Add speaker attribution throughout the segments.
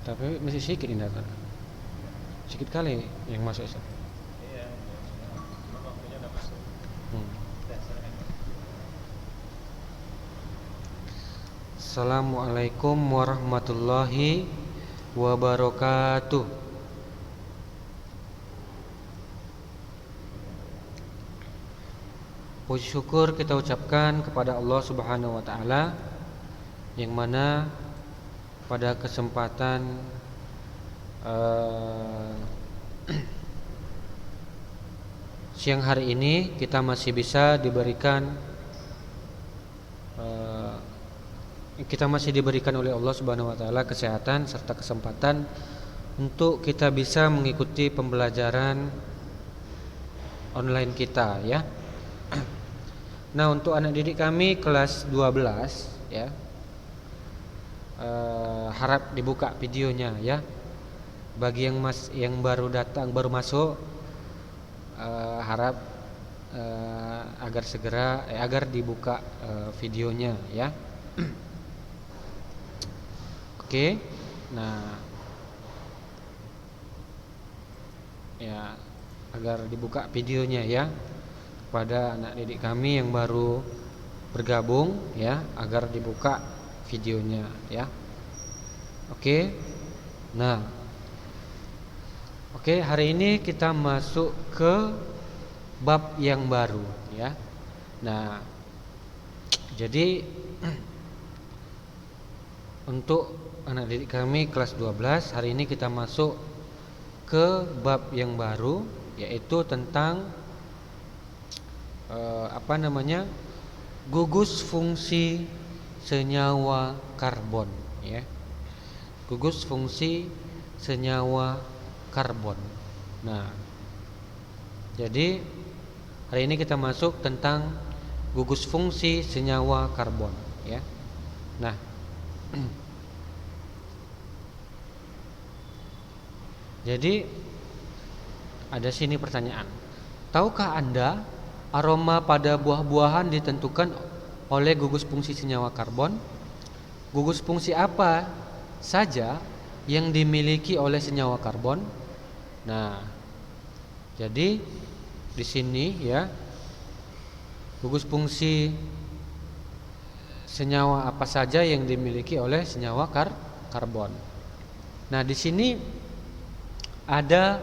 Speaker 1: Tapi masih sedikit ini data. Sedikit kali yang masuk Ustaz.
Speaker 2: Iya, cuma waktunya udah masuk.
Speaker 1: Hmm.
Speaker 2: Udah selesai.
Speaker 1: Assalamualaikum warahmatullahi wabarakatuh. Puji syukur kita ucapkan kepada Allah Subhanahu wa taala yang mana pada kesempatan siang hari ini kita masih bisa diberikan oleh Allah Subhanahu wa taala kesehatan serta kesempatan untuk kita bisa mengikuti pembelajaran online kita ya. Nah, untuk anak didik kami kelas 12 ya, harap dibuka videonya ya. Bagi yang baru datang, baru masuk, harap agar dibuka videonya ya. Oke. Nah, ya, agar dibuka videonya ya kepada anak didik kami yang baru bergabung ya, agar dibuka videonya ya. Oke. Nah, oke, hari ini kita masuk ke bab yang baru ya. Nah, jadi untuk anak didik kami kelas 12 hari ini kita masuk ke bab yang baru, yaitu tentang gugus fungsi senyawa karbon ya. Gugus fungsi senyawa karbon. Nah, jadi hari ini kita masuk tentang gugus fungsi senyawa karbon ya. Nah, jadi ada sini pertanyaan. Tahukah Anda aroma pada buah-buahan ditentukan oleh gugus fungsi senyawa karbon? Gugus fungsi apa saja yang dimiliki oleh senyawa karbon? Nah, jadi di sini ya, gugus fungsi senyawa apa saja yang dimiliki oleh senyawa karbon. Nah, di sini ada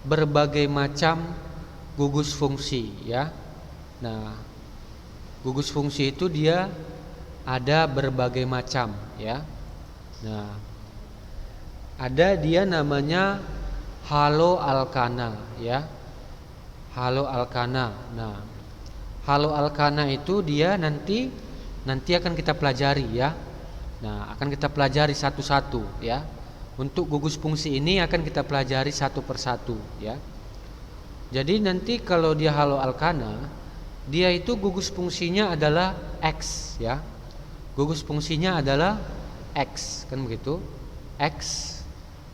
Speaker 1: berbagai macam gugus fungsi ya. Nah, gugus fungsi itu dia ada berbagai macam ya. Nah, ada dia namanya haloalkana ya. Haloalkana. Nah, haloalkana itu dia nanti akan kita pelajari ya. Nah, akan kita pelajari satu-satu ya. Untuk gugus fungsi ini akan kita pelajari satu persatu ya. Jadi nanti kalau dia haloalkana, dia itu gugus fungsinya adalah X ya. Gugus fungsinya adalah X, kan begitu? X.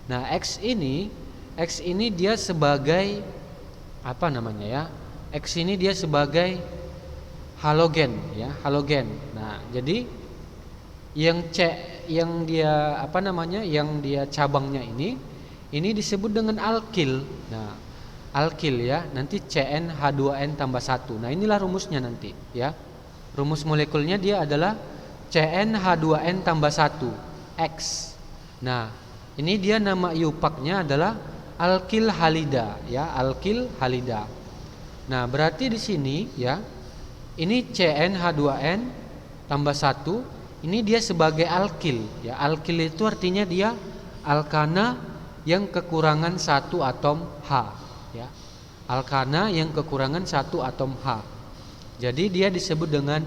Speaker 1: Nah, X ini dia sebagai apa namanya ya? X ini dia sebagai halogen ya, halogen. Nah, jadi yang dia cabangnya ini disebut dengan alkil. Nah, alkil ya, nanti CnH2n tambah 1. Nah, inilah rumusnya nanti ya. Rumus molekulnya dia adalah CnH2n tambah 1 X. Nah, ini dia nama iupaknya adalah alkil halida ya, alkil halida. Nah, berarti di sini ya, ini CnH2n tambah 1, ini dia sebagai alkil ya. Alkil itu artinya dia alkana yang kekurangan 1 atom H ya. Alkana yang kekurangan 1 atom H. Jadi dia disebut dengan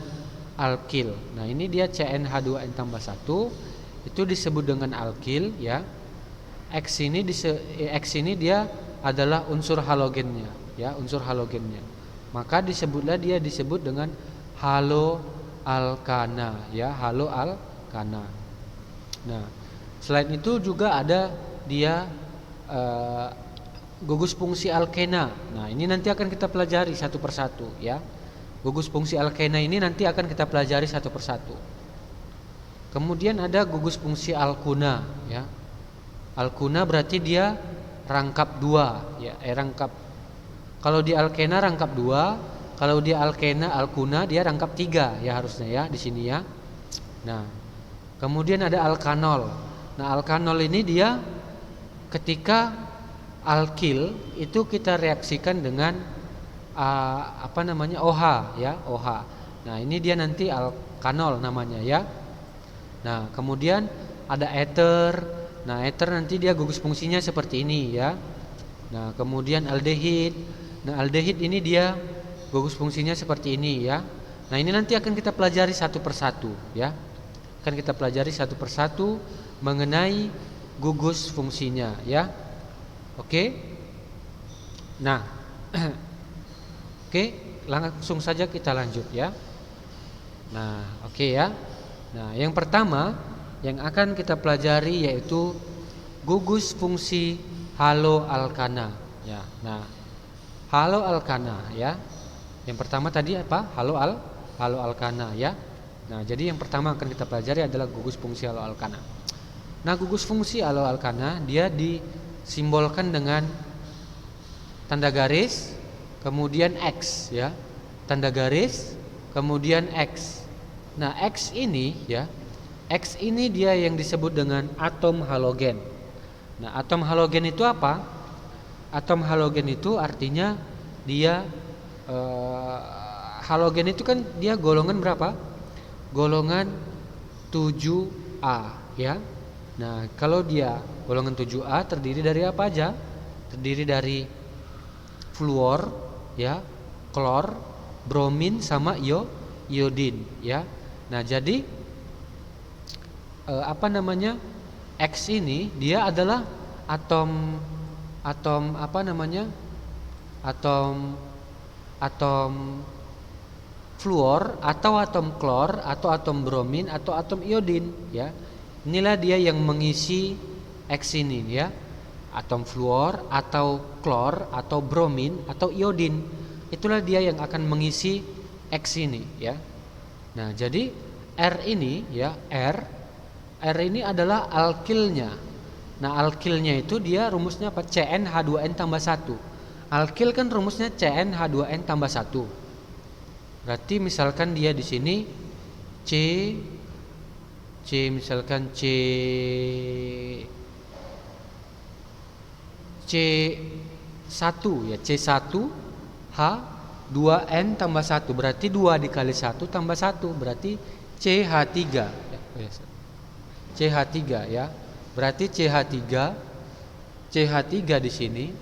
Speaker 1: alkil. Nah, ini dia CnH2n tambah 1, itu disebut dengan alkil ya. X ini dia adalah unsur halogennya ya, unsur halogennya. Maka dia disebut dengan haloalkana ya, haloalkana. Nah, selain itu juga ada dia gugus fungsi alkena. Nah, ini nanti akan kita pelajari satu persatu ya. Gugus fungsi alkena ini nanti akan kita pelajari satu persatu. Kemudian ada gugus fungsi alkuna ya. Alkuna berarti dia rangkap dua, ya, rangkap. Kalau di alkena rangkap dua, kalau di alkuna dia rangkap tiga, ya harusnya ya di sini ya. Nah, kemudian ada alkanol. Nah, alkanol ini dia ketika alkil itu kita reaksikan dengan OH ya, OH. Nah, ini dia nanti alkanol namanya ya. Nah, kemudian ada ether. Nah, ether nanti dia gugus fungsinya seperti ini ya. Nah, kemudian aldehid. Nah, aldehid ini dia gugus fungsinya seperti ini ya. Nah, ini nanti akan kita pelajari satu persatu ya. Akan kita pelajari satu persatu mengenai gugus fungsinya ya. Oke. Nah, oke, langsung saja kita lanjut ya. Nah, oke ya. Nah, yang pertama yang akan kita pelajari yaitu gugus fungsi haloalkana ya. Nah, haloalkana ya. Yang pertama tadi apa? Haloalkana ya. Nah, jadi yang pertama akan kita pelajari adalah gugus fungsi haloalkana. Nah, gugus fungsi haloalkana dia disimbolkan dengan tanda garis kemudian X ya. Tanda garis kemudian X. Nah, X ini ya. X ini dia yang disebut dengan atom halogen. Nah, atom halogen itu apa? Atom halogen itu artinya dia halogen itu kan dia golongan berapa? Golongan 7A ya. Nah, kalau dia golongan 7A terdiri dari apa aja? Terdiri dari fluor ya, klor, bromin sama iodin ya. Nah, jadi X ini dia adalah atom fluor atau atom klor atau atom bromin atau atom iodin ya. Inilah dia yang mengisi X ini ya. Atom fluor atau klor atau bromin atau iodin. Itulah dia yang akan mengisi X ini ya. Nah, jadi R ini ya, R ini adalah alkilnya. Nah, alkilnya itu dia rumusnya apa? CnH2n tambah 1. Alkil kan rumusnya CnH2n tambah 1. Berarti misalkan dia di sini misalkan C1 ya, C1H2n tambah 1 berarti 2 dikali 1 tambah 1 berarti CH3 ya. CH3 ya. Berarti CH3 di sini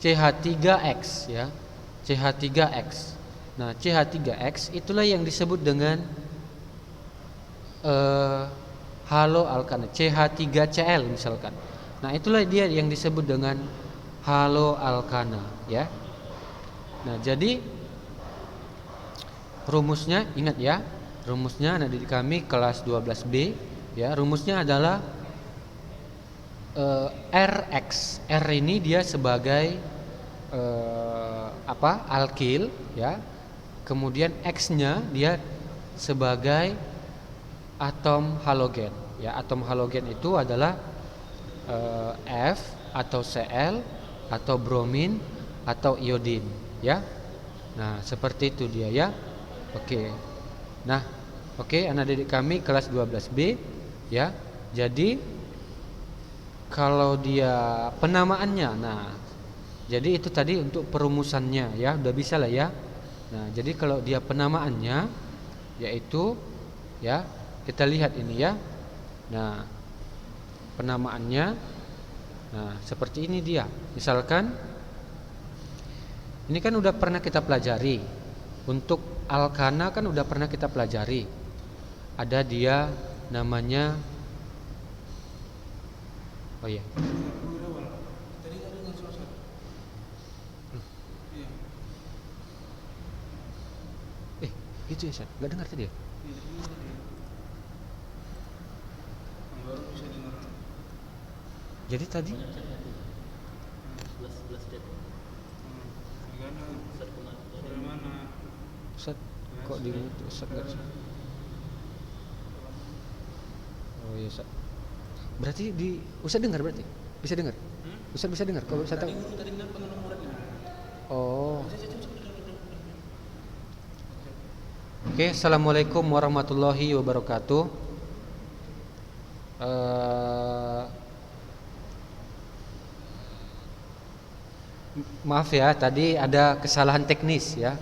Speaker 1: CH3X ya. CH3X. Nah, CH3X itulah yang disebut dengan haloalkana, CH3Cl misalkan. Nah, itulah dia yang disebut dengan haloalkana ya. Nah, jadi rumusnya ingat ya. Rumusnya anak didik kami kelas 12B ya, rumusnya adalah RX. R ini dia sebagai alkil ya. Kemudian X-nya dia sebagai atom halogen ya. Atom halogen itu adalah F atau Cl atau bromin atau iodin ya. Nah, seperti itu dia ya. Oke. Nah, oke, anak didik kami kelas 12B ya. Jadi kalau dia penamaannya, nah, jadi itu tadi untuk perumusannya ya, udah bisa lah ya. Nah, jadi kalau dia penamaannya yaitu ya, kita lihat ini ya. Nah, penamaannya nah, seperti ini dia. Misalkan ini kan udah pernah kita pelajari. Untuk alkana kan udah pernah kita pelajari. Ada dia namanya gitu ya, nggak dengar tadi ya? Jadi tadi Ustaz kok di Ustaz nggak? Oh iya Ustaz. Berarti Ustaz dengar berarti? Bisa dengar? Ustaz bisa dengar kalau Ustaz tahu? Oh. Oke, assalamualaikum warahmatullahi wabarakatuh. Maaf ya, tadi ada kesalahan teknis ya.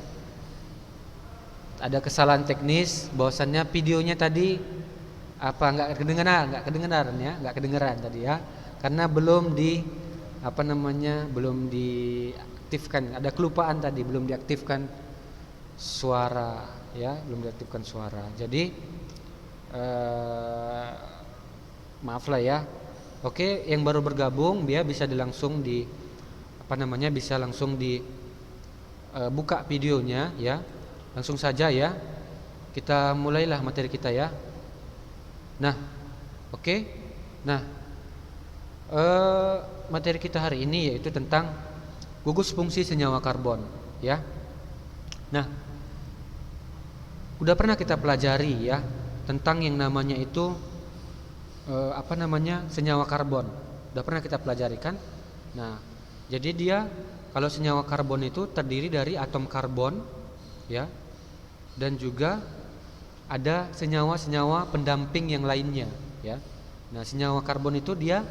Speaker 1: Ada kesalahan teknis, bahwasannya videonya tadi nggak kedengeran tadi ya, karena belum diaktifkan. Ada kelupaan tadi, belum diaktifkan suara ya, belum diaktifkan suara. Jadi maaflah ya. Oke, yang baru bergabung dia bisa bisa langsung buka videonya ya. Langsung saja ya. Kita mulailah materi kita ya. Nah, oke. Nah, materi kita hari ini yaitu tentang gugus fungsi senyawa karbon ya. Nah, udah pernah kita pelajari ya tentang yang namanya itu senyawa karbon. Udah pernah kita pelajari kan? Nah, jadi dia kalau senyawa karbon itu terdiri dari atom karbon ya, dan juga ada senyawa-senyawa pendamping yang lainnya ya. Nah, senyawa karbon itu dia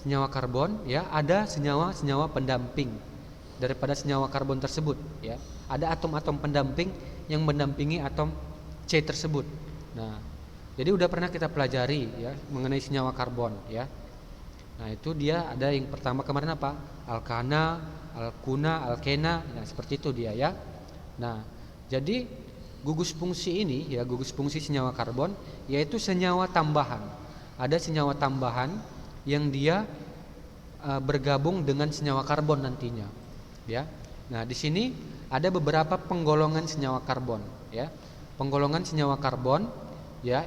Speaker 1: senyawa karbon ya, ada senyawa-senyawa pendamping daripada senyawa karbon tersebut ya. Ada atom-atom pendamping yang mendampingi atom C tersebut. Nah, jadi udah pernah kita pelajari ya mengenai senyawa karbon ya. Nah, itu dia ada yang pertama kemarin apa? Alkana, alkuna, alkena. Nah, seperti itu dia ya. Nah, jadi gugus fungsi ini ya, gugus fungsi senyawa karbon yaitu senyawa tambahan. Ada senyawa tambahan yang dia bergabung dengan senyawa karbon nantinya ya. Nah, di sini ada beberapa penggolongan senyawa karbon ya. Penggolongan senyawa karbon ya.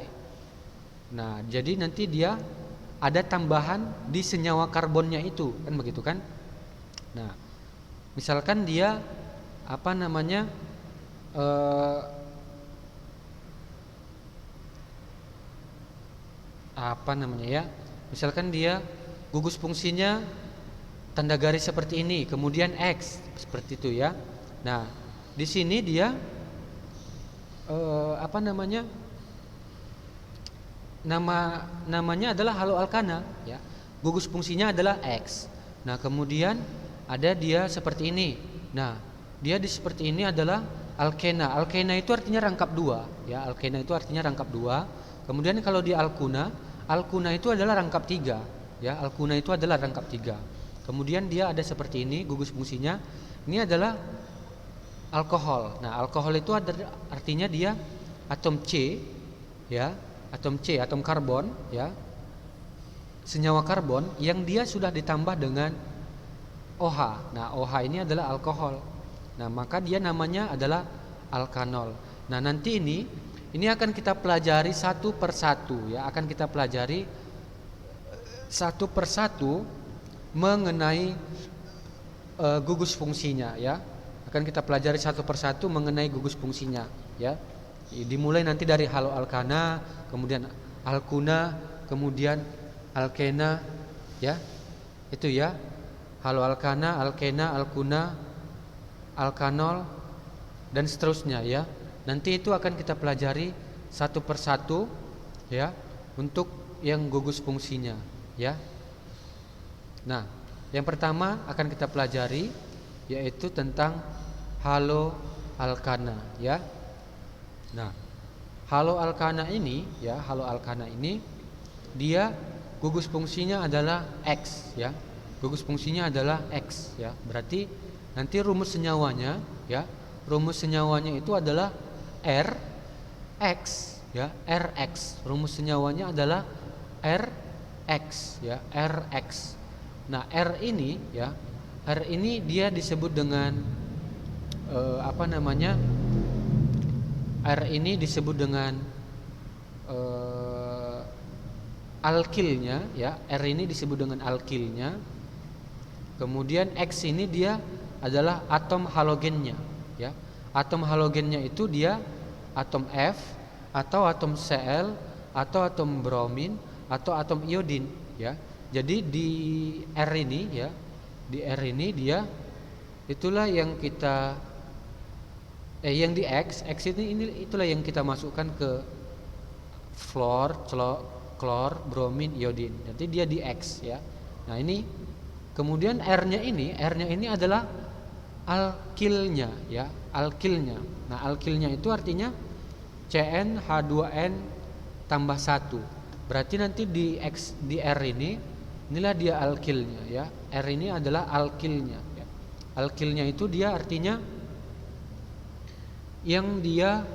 Speaker 1: Nah, jadi nanti dia ada tambahan di senyawa karbonnya itu, kan begitu kan? Nah, misalkan dia misalkan dia gugus fungsinya tanda garis seperti ini, kemudian X seperti itu ya. Nah, di sini dia namanya adalah haloalkana ya. Gugus fungsinya adalah X. Nah, kemudian ada dia seperti ini. Nah, dia seperti ini adalah alkena. Alkena itu artinya rangkap dua ya. Alkena itu artinya rangkap dua. Kemudian kalau di alkuna itu adalah rangkap tiga ya. Alkuna itu adalah rangkap tiga. Kemudian dia ada seperti ini gugus fungsinya. Ini adalah alkohol. Nah, alkohol itu artinya dia atom C ya, atom karbon ya. Senyawa karbon yang dia sudah ditambah dengan OH. Nah, OH ini adalah alkohol. Nah, maka dia namanya adalah alkanol. Nah, nanti ini akan kita pelajari satu persatu ya, akan kita pelajari satu persatu mengenai gugus fungsinya ya. Akan kita pelajari satu persatu mengenai gugus fungsinya ya. Dimulai nanti dari haloalkana, kemudian alkuna, kemudian alkena ya. Itu ya. Haloalkana, alkena, alkuna, alkanol dan seterusnya ya. Nanti itu akan kita pelajari satu persatu ya untuk yang gugus fungsinya ya. Nah, yang pertama akan kita pelajari yaitu tentang haloalkana ya. Nah, haloalkana ini dia gugus fungsinya adalah X ya. Gugus fungsinya adalah X ya. Berarti nanti rumus senyawanya ya, rumus senyawanya itu adalah Rx ya, Rx. Rumus senyawanya adalah Rx ya, Rx. Nah, R ini dia disebut dengan R ini disebut dengan alkilnya ya. R ini disebut dengan alkilnya. Kemudian X ini dia adalah atom halogennya ya. Atom halogennya itu dia atom F atau atom Cl atau atom bromin atau atom iodin ya. Jadi di R ini ya, di R ini dia itulah yang kita yang di X ini itulah yang kita masukkan ke fluor, klor, bromin, iodin. Jadi dia di X ya. Nah, ini kemudian R-nya ini adalah alkilnya ya, alkilnya. Nah, alkilnya itu artinya CnH2n tambah 1. Berarti nanti di X di R inilah dia alkilnya ya. R ini adalah alkilnya ya. Alkilnya itu dia artinya yang dia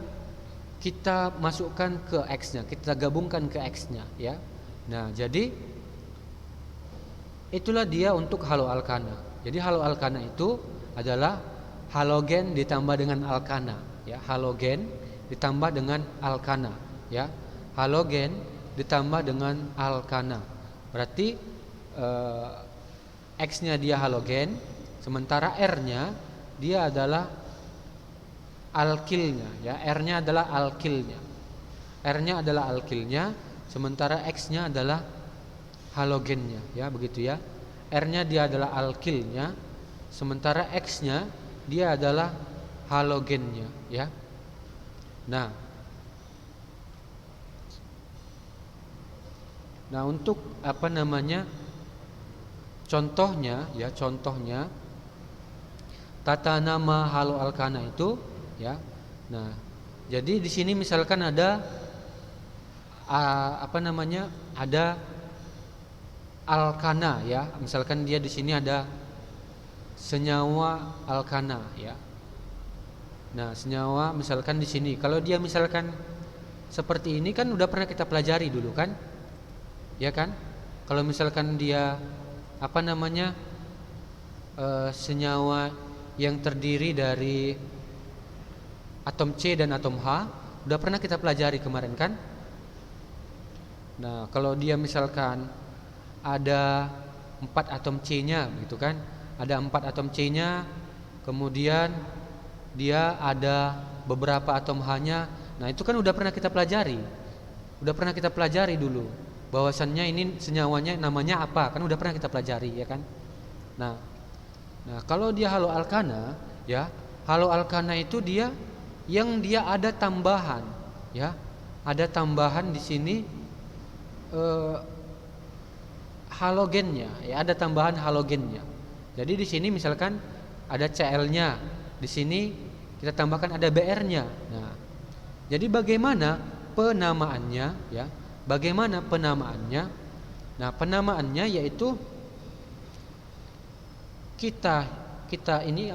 Speaker 1: kita masukkan ke X-nya, kita gabungkan ke X-nya ya. Nah, jadi itulah dia untuk haloalkana. Jadi haloalkana itu adalah halogen ditambah dengan alkana ya. Halogen ditambah dengan alkana ya. Halogen ditambah dengan alkana. Berarti X-nya dia halogen, sementara R-nya dia adalah alkilnya ya. R-nya adalah alkilnya. R-nya adalah alkilnya, sementara X-nya adalah halogennya ya, begitu ya. R-nya dia adalah alkilnya, sementara X-nya dia adalah halogennya ya. Nah, untuk contohnya tata nama haloalkana itu ya. Nah, jadi di sini misalkan ada ada alkana ya. Misalkan dia di sini ada senyawa alkana ya. Nah, senyawa misalkan di sini. Kalau dia misalkan seperti ini kan udah pernah kita pelajari dulu kan? Ya kan? Kalau misalkan dia senyawa yang terdiri dari atom C dan atom H, udah pernah kita pelajari kemarin kan? Nah, kalau dia misalkan ada 4 atom C-nya gitu kan? Ada 4 atom C-nya, kemudian dia ada beberapa atom H-nya. Nah, itu kan udah pernah kita pelajari. Udah pernah kita pelajari dulu. Bahwasannya ini senyawanya namanya apa? Kan udah pernah kita pelajari ya kan? Nah, kalau dia haloalkana ya, haloalkana itu dia yang dia ada tambahan ya. Ada tambahan di sini halogennya ya, ada tambahan halogennya. Jadi di sini misalkan ada Cl-nya, di sini kita tambahkan ada Br-nya. Nah, jadi bagaimana penamaannya ya? Bagaimana penamaannya? Nah, penamaannya yaitu kita ini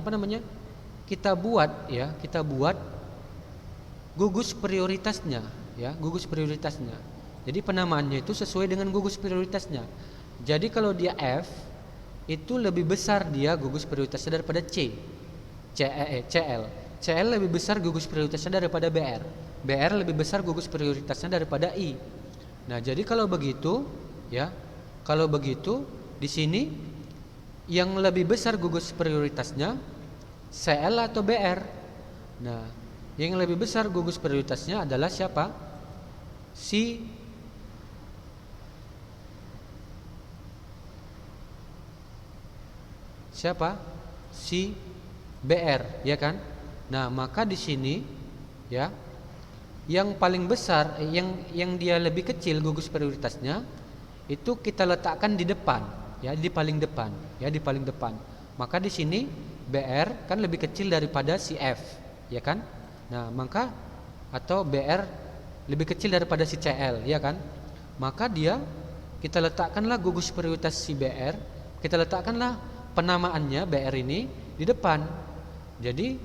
Speaker 1: kita buat ya, kita buat gugus prioritasnya ya, gugus prioritasnya. Jadi penamaannya itu sesuai dengan gugus prioritasnya. Jadi kalau dia F itu lebih besar dia gugus prioritasnya daripada CL. CL lebih besar gugus prioritasnya daripada BR. BR lebih besar gugus prioritasnya daripada I. Nah, jadi kalau begitu ya, kalau begitu di sini yang lebih besar gugus prioritasnya CL atau BR. Nah, yang lebih besar gugus prioritasnya adalah siapa? Si BR, ya kan? Nah, maka di sini ya, yang paling besar yang dia lebih kecil gugus prioritasnya itu kita letakkan di depan ya, di paling depan ya, di paling depan. Maka di sini BR kan lebih kecil daripada si F ya kan. Nah, maka atau BR lebih kecil daripada si CL ya kan. Maka dia kita letakkanlah gugus prioritas si BR, kita letakkanlah penamaannya BR ini di depan. Jadi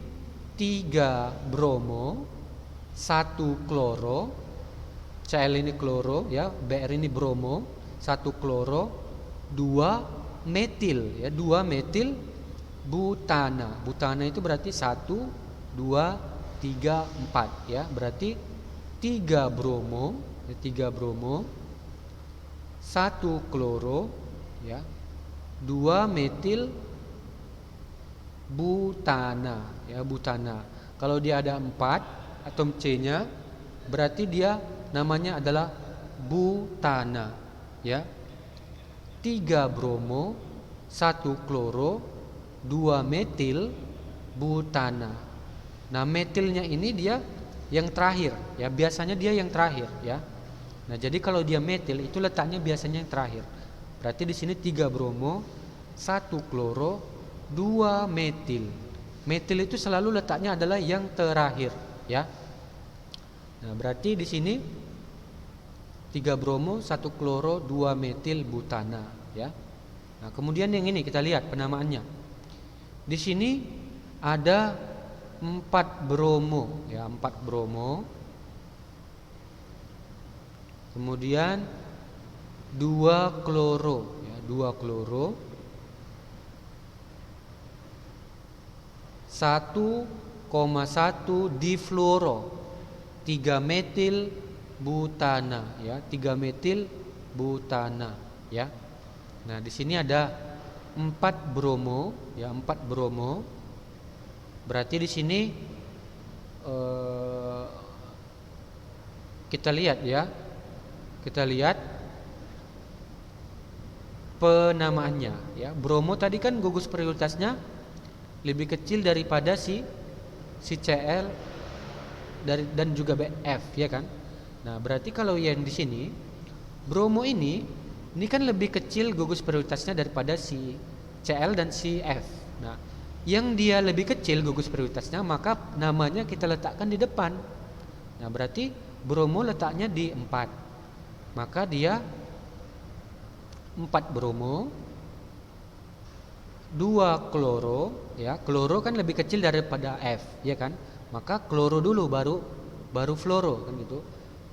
Speaker 1: 3 bromo, 1 kloro, Cl ini kloro ya, Br ini bromo, 1 kloro, 2 metil ya, 2 metil butana. Butana itu berarti 1 2 3 4 ya, berarti 3 bromo ya, 3 bromo, 1 kloro ya, 2 metil butana ya, butana. Kalau dia ada 4 atom C-nya, berarti dia namanya adalah butana ya. 3 bromo, 1 kloro, 2 metil butana. Nah, metilnya ini dia yang terakhir ya, biasanya dia yang terakhir ya. Nah, jadi kalau dia metil itu letaknya biasanya yang terakhir. Berarti di sini 3 bromo, 1 kloro, 2 metil. Metil itu selalu letaknya adalah yang terakhir ya. Nah, berarti di sini 3 bromo, 1 kloro, 2 metil butana ya. Nah, kemudian yang ini kita lihat penamaannya. Di sini ada 4 bromo ya, 4 bromo. Kemudian 2 kloro ya, 2 kloro. 1,1 difluoro, 3 metil butana ya, 3 metil butana ya. Nah, di sini ada 4 bromo ya, 4 bromo. Berarti di sini kita lihat ya. Kita lihat penamaannya ya. Bromo tadi kan gugus prioritasnya lebih kecil daripada si Cl dan juga Bf ya kan. Nah, berarti kalau yang di sini bromo ini kan lebih kecil gugus prioritasnya daripada si Cl dan si F. Nah, yang dia lebih kecil gugus prioritasnya, maka namanya kita letakkan di depan. Nah, berarti bromo letaknya di 4. Maka dia 4 bromo, 2 kloro ya. Kloro kan lebih kecil daripada F ya kan. Maka kloro dulu baru fluoro kan gitu.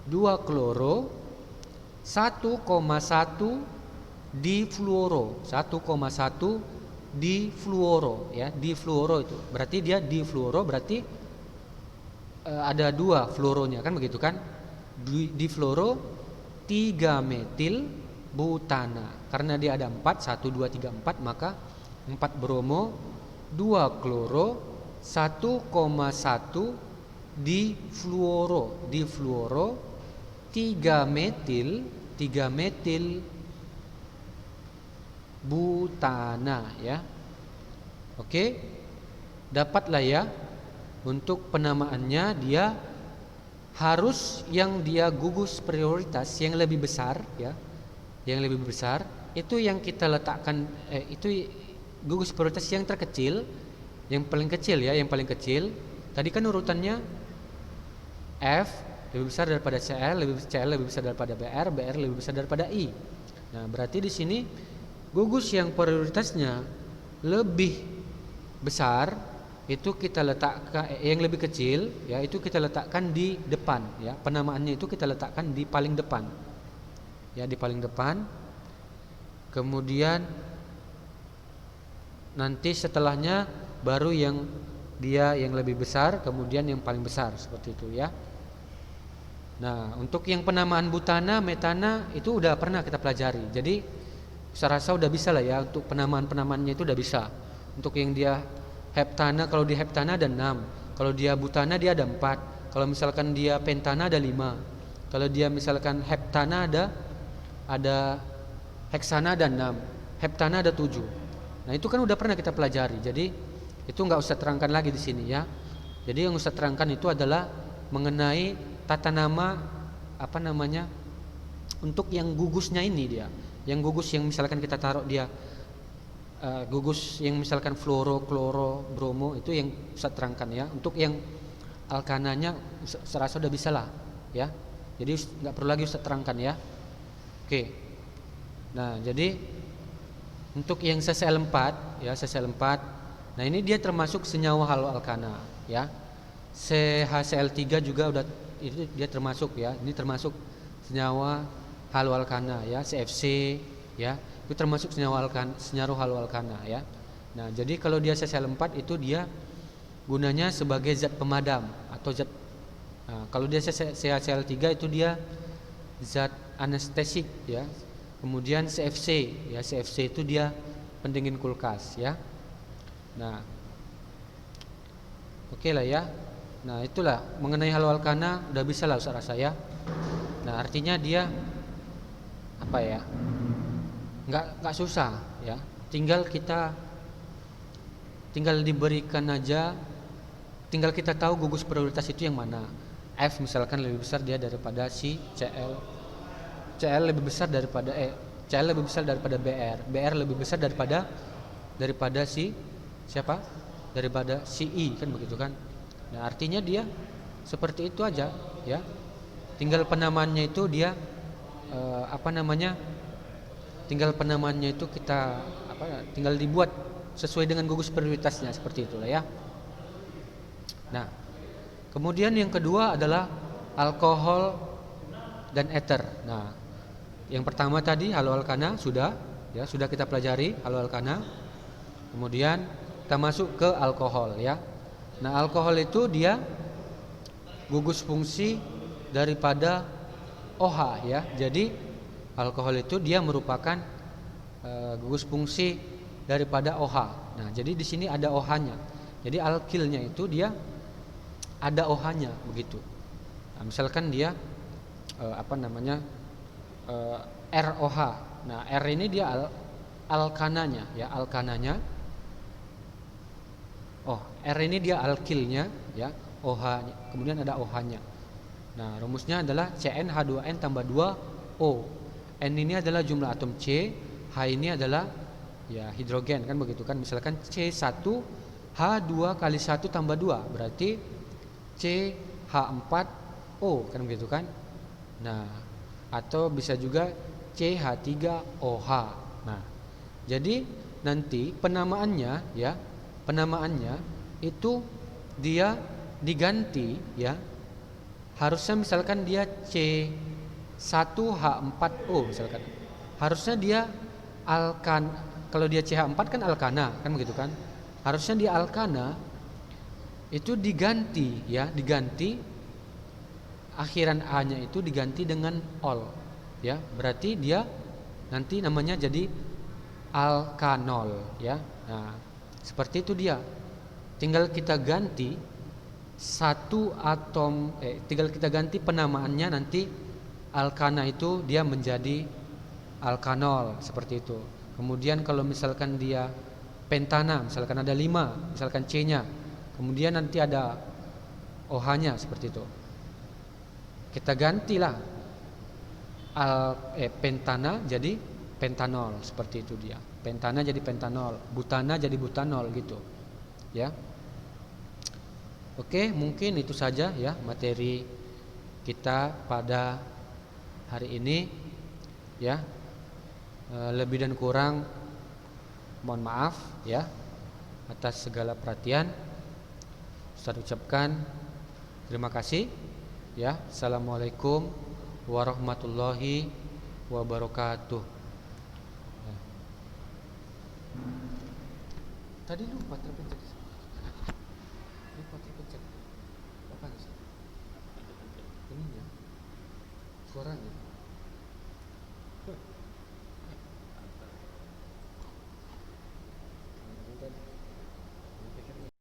Speaker 1: 2 kloro, 1,1 difluoro, 1,1 difluoro ya. Difluoro itu berarti dia difluoro, berarti ada 2 fluoronya kan begitu kan. Difluoro 3 metil butana. Karena dia ada 4, 1 2 3 4, maka 4 bromo, 2 kloro, 1,1 difluoro. Difluoro 3 metil butana ya. Oke. Dapatlah ya. Untuk penamaannya dia harus yang dia gugus prioritas yang lebih besar ya. Yang lebih besar itu yang kita letakkan itu gugus prioritas yang terkecil, yang paling kecil ya, yang paling kecil. Tadi kan urutannya F lebih besar daripada Cl lebih besar daripada Br lebih besar daripada I. Nah, berarti di sini gugus yang prioritasnya lebih besar itu kita letakkan, yang lebih kecil ya itu kita letakkan di depan ya. Penamaannya itu kita letakkan di paling depan. Ya, di paling depan. Kemudian nanti setelahnya baru yang dia yang lebih besar, kemudian yang paling besar, seperti itu ya. Nah, untuk yang penamaan butana, metana itu udah pernah kita pelajari. Jadi saya rasa udah bisa lah ya, untuk penamaan-penamaannya itu udah bisa. Untuk yang dia heptana, kalau di heptana ada 6. Kalau dia butana dia ada 4. Kalau misalkan dia pentana ada 5. Kalau dia misalkan heptana ada heksana ada 6. Heptana ada 7. Nah, itu kan udah pernah kita pelajari. Jadi itu nggak usah terangkan lagi di sini ya. Jadi yang usah terangkan itu adalah mengenai tata nama untuk yang gugusnya ini dia. Yang gugus yang misalkan kita taruh dia gugus yang misalkan fluoro, kloro, bromo itu yang usah terangkan ya. Untuk yang alkananya serasa udah bisa lah ya. Jadi nggak perlu lagi usah terangkan ya. Oke. Nah, jadi untuk yang CCl4 ya, CCl4. Nah, ini dia termasuk senyawa haloalkana ya. CHCl3 juga udah, itu dia termasuk ya. Ini termasuk senyawa haloalkana ya, CFC ya. Itu termasuk senyawa haloalkana ya. Nah, jadi kalau dia CCl4 itu dia gunanya sebagai zat pemadam atau zat. Nah, kalau dia CHCl3 itu dia zat anestesik ya. Kemudian CFC ya, CFC itu dia pendingin kulkas ya. Nah, oke lah ya. Nah, itulah mengenai haloalkana udah bisa lah Ustaz rasa ya. Nah, artinya dia apa ya? nggak susah ya. Tinggal diberikan aja, tinggal kita tahu gugus prioritas itu yang mana. F misalkan lebih besar dia daripada si CL, CL lebih besar daripada CL lebih besar daripada BR, BR lebih besar daripada si siapa? Daripada si I, kan begitu kan. Nah, artinya dia seperti itu aja ya. Tinggal penamaannya itu dia tinggal penamaannya itu kita tinggal dibuat sesuai dengan gugus prioritasnya, seperti itulah ya. Nah, kemudian yang kedua adalah alkohol dan ether. Nah, yang pertama tadi haloalkana sudah kita pelajari haloalkana. Kemudian kita masuk ke alkohol ya. Nah, alkohol itu dia gugus fungsi daripada OH ya. Jadi alkohol itu dia merupakan gugus fungsi daripada OH. Nah, jadi di sini ada OH-nya. Jadi alkilnya itu dia ada OH-nya begitu. Nah, misalkan dia ROH. Nah, R ini dia alkananya ya, alkananya. Oh, R ini dia alkilnya ya, OH-nya. Kemudian ada OH-nya. Nah, rumusnya adalah CnH2n tambah 2O. N ini adalah jumlah atom C, H ini adalah ya hidrogen, kan begitu kan. Misalkan C1H2 kali 1 tambah 2 berarti CH4O, kan begitu kan. Nah, atau bisa juga CH3OH. Nah, jadi nanti penamaannya itu dia diganti ya. Harusnya misalkan dia C1H4O misalkan. Harusnya dia kalau dia CH4 kan alkana, kan begitu kan? Harusnya dia alkana itu diganti akhiran A-nya itu diganti dengan ol ya. Berarti dia nanti namanya jadi alkanol ya. Nah, seperti itu dia. Tinggal kita ganti tinggal kita ganti penamaannya, nanti alkana itu dia menjadi alkanol, seperti itu. Kemudian kalau misalkan dia pentana, misalkan ada 5, misalkan C-nya, kemudian nanti ada OH-nya, seperti itu. Kita gantilah pentana jadi pentanol, seperti itu dia. Pentana jadi pentanol, butana jadi butanol gitu. Ya. Oke, mungkin itu saja ya materi kita pada hari ini ya. Lebih dan kurang mohon maaf ya atas segala perhatian. Saya ucapkan terima kasih ya. Assalamualaikum warahmatullahi wabarakatuh. Tadi lupa terpencet. Apa sih? Ininya. Suaranya.